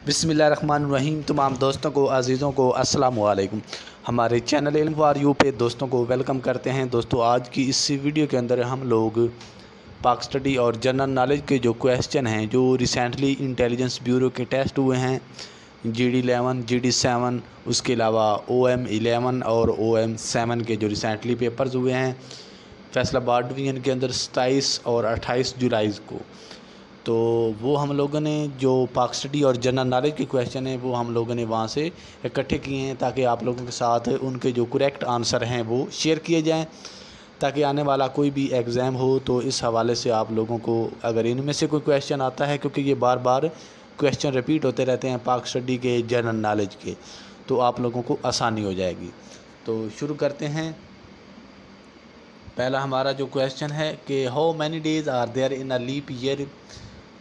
बिस्मिल्लाहिर्रहमानिर्रहीम। तमाम दोस्तों को, अज़ीज़ों को अस्सलामु अलैकुम। हमारे चैनल इल्म फॉर यू पे दोस्तों को वेलकम करते हैं। दोस्तों, आज की इस वीडियो के अंदर हम लोग पाक स्टडी और जनरल नॉलेज के जो क्वेश्चन हैं, जो रिसेंटली इंटेलिजेंस ब्यूरो के टेस्ट हुए हैं, GD11, GD7, उसके अलावा OM11 और OM7 के जो रिसेंटली पेपर्स हुए हैं फैसलाबाद डिवीज़न के अंदर 27 और 28 जुलाई को, तो वो हम लोगों ने जो पाक स्टडी और जनरल नॉलेज के क्वेश्चन हैं वो हम लोगों ने वहाँ से इकट्ठे किए हैं, ताकि आप लोगों के साथ उनके जो करेक्ट आंसर हैं वो शेयर किए जाएं, ताकि आने वाला कोई भी एग्ज़ाम हो तो इस हवाले से आप लोगों को अगर इनमें से कोई क्वेश्चन आता है, क्योंकि ये बार बार क्वेश्चन रिपीट होते रहते हैं पाक स्टडी के, जनरल नॉलेज के, तो आप लोगों को आसानी हो जाएगी। तो शुरू करते हैं। पहला हमारा जो क्वेश्चन है कि how many days are there in a leap year,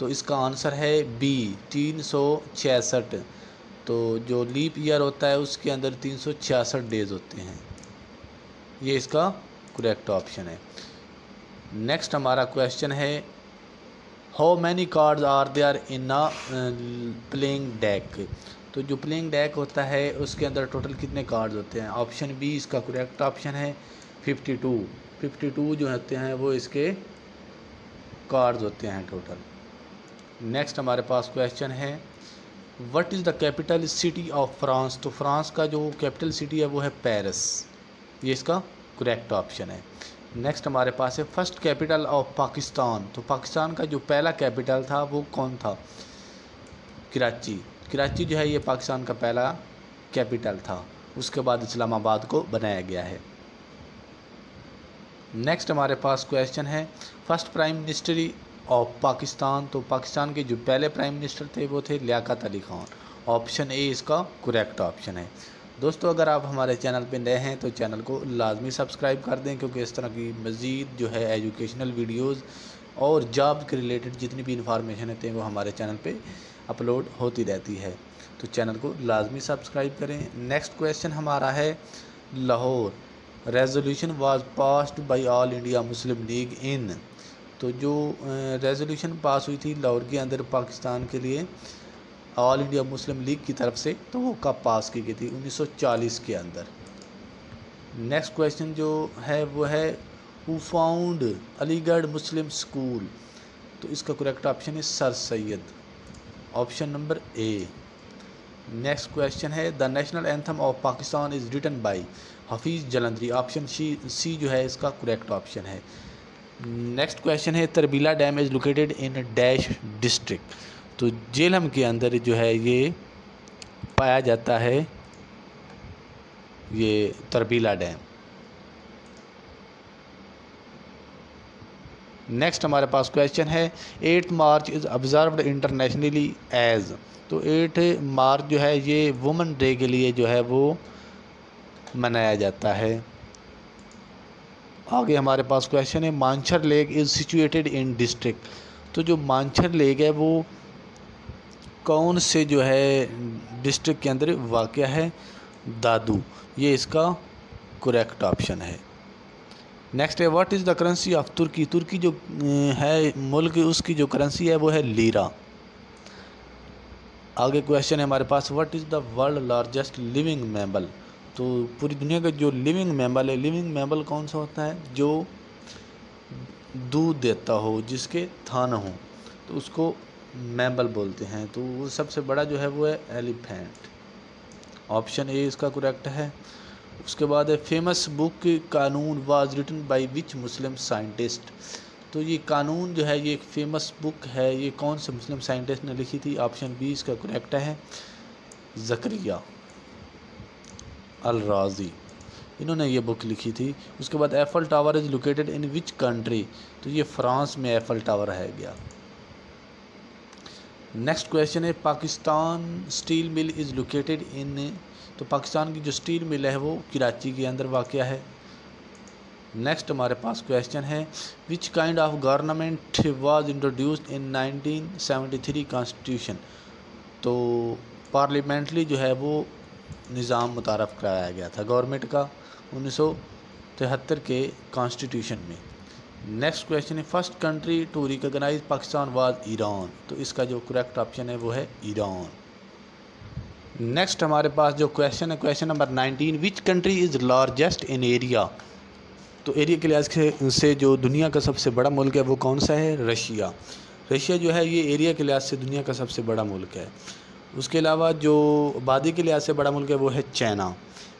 तो इसका आंसर है बी 366। तो जो लीप ईयर होता है उसके अंदर 366 डेज़ होते हैं, ये इसका करेक्ट ऑप्शन है। नेक्स्ट हमारा क्वेश्चन है how many cards are there in a playing deck, तो जो प्लेइंग डेक होता है उसके अंदर टोटल कितने कार्ड्स होते हैं। ऑप्शन बी इसका करेक्ट ऑप्शन है 52 जो होते हैं वो इसके कार्ड्स होते हैं टोटल। नेक्स्ट हमारे पास क्वेश्चन है what is the capital city of France, तो फ्रांस का जो कैपिटल सिटी है वो है पेरिस, ये इसका करेक्ट ऑप्शन है। नेक्स्ट हमारे पास है फर्स्ट कैपिटल ऑफ पाकिस्तान, तो पाकिस्तान का जो पहला कैपिटल था वो कौन था। कराची जो है ये पाकिस्तान का पहला कैपिटल था, उसके बाद इस्लामाबाद को बनाया गया है। नेक्स्ट हमारे पास क्वेश्चन है first prime minister of Pakistan, तो पाकिस्तान के जो पहले प्राइम मिनिस्टर थे वो थे लियाकत अली ख़ान, ऑप्शन ए इसका करेक्ट ऑप्शन है। दोस्तों, अगर आप हमारे चैनल पे नए हैं तो चैनल को लाजमी सब्सक्राइब कर दें, क्योंकि इस तरह की मज़ीद जो है एजुकेशनल वीडियोस और जॉब के रिलेटेड जितनी भी इंफॉर्मेशन होती है वो हमारे चैनल पे अपलोड होती रहती है, तो चैनल को लाजमी सब्सक्राइब करें। नेक्स्ट क्वेश्चन हमारा है Lahore resolution was passed by all India Muslim league in, तो जो रेजोल्यूशन पास हुई थी लाहौर के अंदर पाकिस्तान के लिए ऑल इंडिया मुस्लिम लीग की तरफ से, तो वो कब पास की गई थी, 1940 के अंदर। नेक्स्ट क्वेश्चन जो है वो है who found Aligarh Muslim school, तो इसका करेक्ट ऑप्शन है sir Syed, option number A. Next question है the national anthem of Pakistan is written by Hafeez Jalandhari, option C जो है इसका करेक्ट ऑप्शन है। नेक्स्ट क्वेश्चन है Tarbela dam is located in dash district, तो झेलम के अंदर जो है ये पाया जाता है ये तरबीला डैम। नेक्स्ट हमारे पास क्वेश्चन है 8 मार्च इज़ ऑब्जर्व्ड इंटरनेशनली एज, तो 8 मार्च जो है ये वुमेन डे के लिए जो है वो मनाया जाता है। आगे हमारे पास क्वेश्चन है Mansar lake is situated in district, तो जो मानसर लेक है वो कौन से जो है डिस्ट्रिक्ट के अंदर वाक़या है, दादू, ये इसका करेक्ट ऑप्शन है। नेक्स्ट है what is the currency of Turkey, तुर्की जो है मुल्क उसकी जो करेंसी है वो है लीरा। आगे क्वेश्चन है हमारे पास what is the world largest living mammal, तो पूरी दुनिया का जो लिविंग मैमल है, लिविंग मैमल कौन सा होता है, जो दूध देता हो, जिसके थान हो, तो उसको मैमल बोलते हैं, तो वो सबसे बड़ा जो है वो है एलिफेंट, ऑप्शन ए इसका करेक्ट है। उसके बाद है famous book Qanoon was written by which Muslim scientist, तो ये कानून जो है ये एक फेमस बुक है, ये कौन से मुस्लिम साइंटिस्ट ने लिखी थी, ऑप्शन बी इसका करेक्ट है ज़करिया अल राज़ी, इन्होंने ये बुक लिखी थी। उसके बाद apple tower is located in which country, तो ये फ्रांस में एफल टावर है गया। नेक्स्ट क्वेश्चन है Pakistan steel mill is located इन, तो पाकिस्तान की जो स्टील मिल है वो कराची के अंदर वाक़या है। नेक्स्ट हमारे पास क्वेश्चन है which kind of government was introduced in 1973 constitution, तो पार्लियामेंट्री जो है वो निज़ाम मुतारफ़ कराया गया था गवर्नमेंट का 1973 के कॉन्स्टिट्यूशन में। नेक्स्ट क्वेश्चन है first country to recognise Pakistan was Iran, तो इसका जो करेक्ट ऑप्शन है वो है ईरान। नेक्स्ट हमारे पास जो क्वेश्चन है, question number 19, which country is largest in area. तो एरिया के लिहाज से जो दुनिया का सबसे बड़ा मुल्क है वो कौन सा है? रशिया। रशिया जो है ये एरिया के लिहाज से दुनिया का सबसे बड़ा मुल्क है। उसके अलावा जो आबादी के लिहाज से बड़ा मुल्क है वो है चाइना।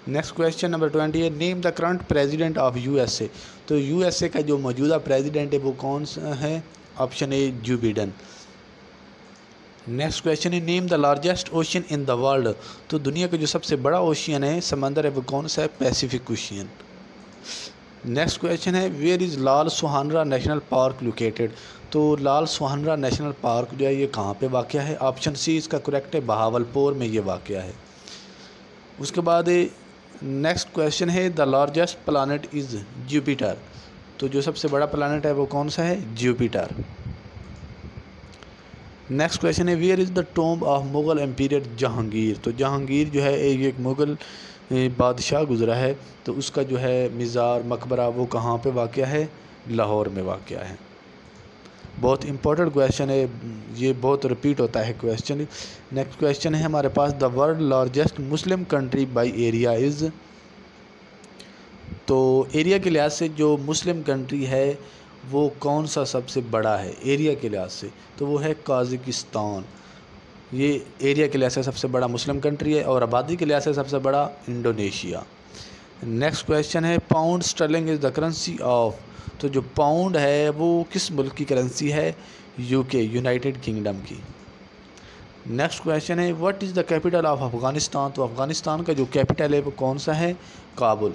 नेक्स्ट क्वेश्चन नंबर 20 है, name the current president of USA. तो यूएसए का जो मौजूदा प्रेसिडेंट है वो कौन सा है? Option A Joe Biden. Next question है, name the largest ocean in the world. तो दुनिया का जो सबसे बड़ा ओशियन है, समंदर है, वो कौन सा है? Pacific ocean. नेक्स्ट क्वेश्चन है, where is Lal Suhanra national park located. तो लाल सुहानरा नेशनल पार्क जो है ये कहाँ पे वाक़या है? ऑप्शन सी इसका करेक्ट है, बहावलपुर में ये वाक़या है। उसके बाद नेक्स्ट क्वेश्चन है, the largest planet is Jupiter. तो जो सबसे बड़ा प्लानट है वो कौन सा है? जुपिटर। नेक्स्ट क्वेश्चन है, where is the tomb of Mughal emperor Jahangir. तो जहांगीर जो है एक मुग़ल बादशाह गुज़रा है, तो उसका जो है मज़ार मकबरा वो कहाँ पे वाक़या है? लाहौर में वाक़या है। बहुत इंपॉर्टेंट क्वेश्चन है, ये बहुत रिपीट होता है क्वेश्चन। नेक्स्ट क्वेश्चन है हमारे पास, the world largest Muslim country by area is. तो एरिया के लिहाज से जो मुस्लिम कंट्री है वो कौन सा सबसे बड़ा है एरिया के लिहाज से? तो वो है काज़ाकिस्तान। ये एरिया के लिहाज से सबसे बड़ा मुस्लिम कंट्री है और आबादी के लिहाज से सबसे बड़ा इंडोनेशिया। नेक्स्ट क्वेश्चन है, pound sterling is the currency of. तो जो पाउंड है वो किस मुल्क की करेंसी है? यूके, यूनाइटेड किंगडम की। नेक्स्ट क्वेश्चन है, what is the capital of Afghanistan. तो अफ़गानिस्तान का जो कैपिटल है वो कौन सा है? काबुल।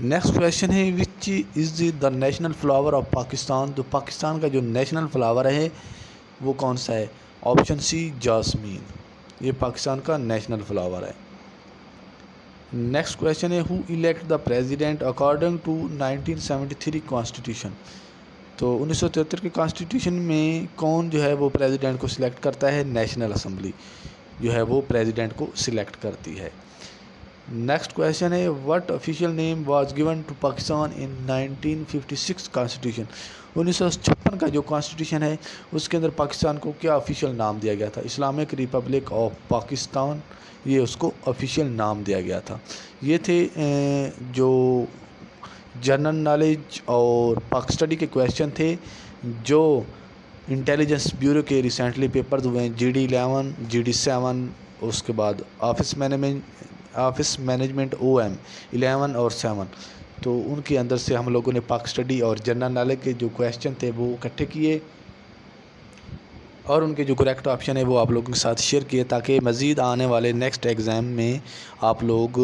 नेक्स्ट क्वेश्चन है, which is the national flower of Pakistan. तो पाकिस्तान का जो नेशनल फ्लावर है वो कौन सा है? Option C jasmine. ये पाकिस्तान का नेशनल फ्लावर है। नेक्स्ट क्वेश्चन है, who elect the president according to 1973 constitution. तो 1973 के कॉन्स्टिट्यूशन में कौन जो है वो प्रेसिडेंट को सिलेक्ट करता है? नेशनल असम्बली जो है वो प्रेसिडेंट को सिलेक्ट करती है। नेक्स्ट क्वेश्चन है, what official name was given to Pakistan in 1956 constitution. 1956 का जो कॉन्स्टिट्यूशन है उसके अंदर पाकिस्तान को क्या ऑफिशियल नाम दिया गया था? इस्लामिक रिपब्लिक ऑफ पाकिस्तान, ये उसको ऑफिशियल नाम दिया गया था। ये थे जो जनरल नॉलेज और पाक स्टडी के क्वेश्चन थे जो इंटेलिजेंस ब्यूरो के रिसेंटली पेपर्स हुए हैं, GD11, GD7, उसके बाद ऑफिस मैनेजमेंट OM 11 और 7। तो उनके अंदर से हम लोगों ने पाक स्टडी और जनरल नॉलेज के जो क्वेश्चन थे वो इकट्ठे किए और उनके जो करेक्ट ऑप्शन है वो आप लोगों के साथ शेयर किए, ताकि मज़ीद आने वाले नेक्स्ट एग्ज़ाम में आप लोग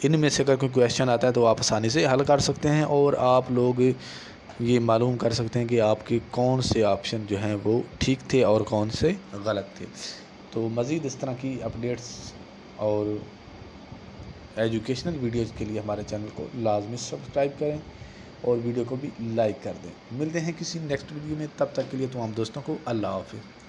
इनमें से अगर कोई क्वेश्चन आता है तो आप आसानी से हल कर सकते हैं और आप लोग ये मालूम कर सकते हैं कि आपके कौन से ऑप्शन जो हैं वो ठीक थे और कौन से गलत थे। तो मज़ीद इस तरह की अपडेट्स और एजुकेशनल वीडियोज़ के लिए हमारे चैनल को लाजमी सब्सक्राइब करें और वीडियो को भी लाइक कर दें। मिलते हैं किसी नेक्स्ट वीडियो में, तब तक के लिए तमाम दोस्तों को अल्लाह हाफ़िज़।